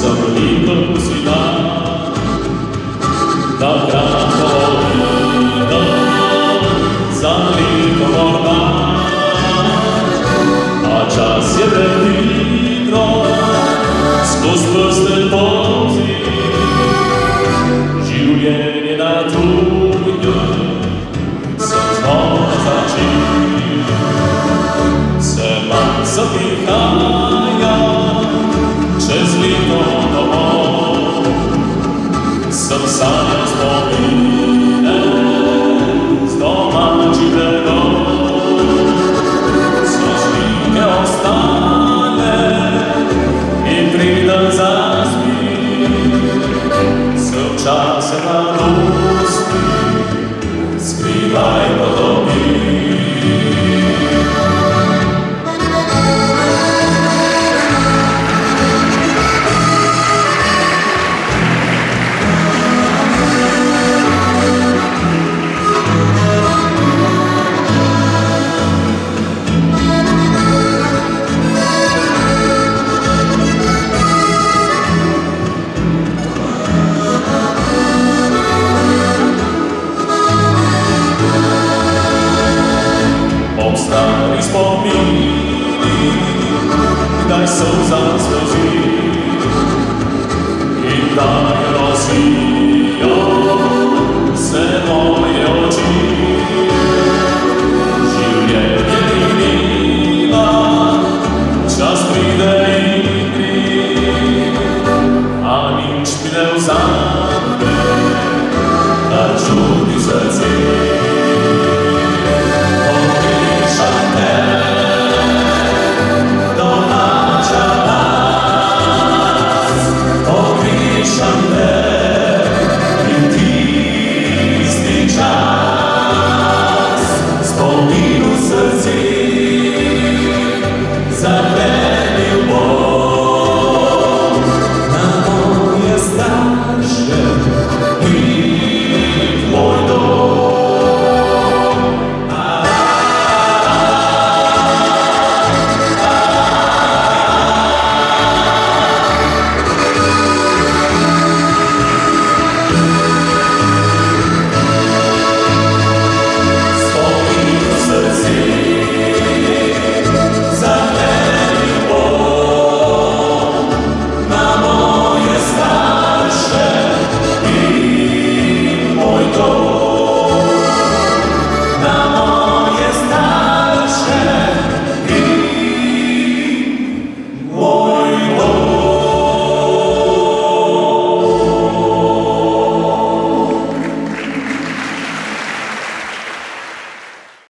Sam likom svima da kratko vidim za likom orman, a čas je prehitro skoz prste vozi. Življenje na trunju sam znova začin, se masa prihaja čez lito domov. Sam sanjao spomine s domaćih bregov, sve slike ostale i pridan zaspi, sve čase na rusti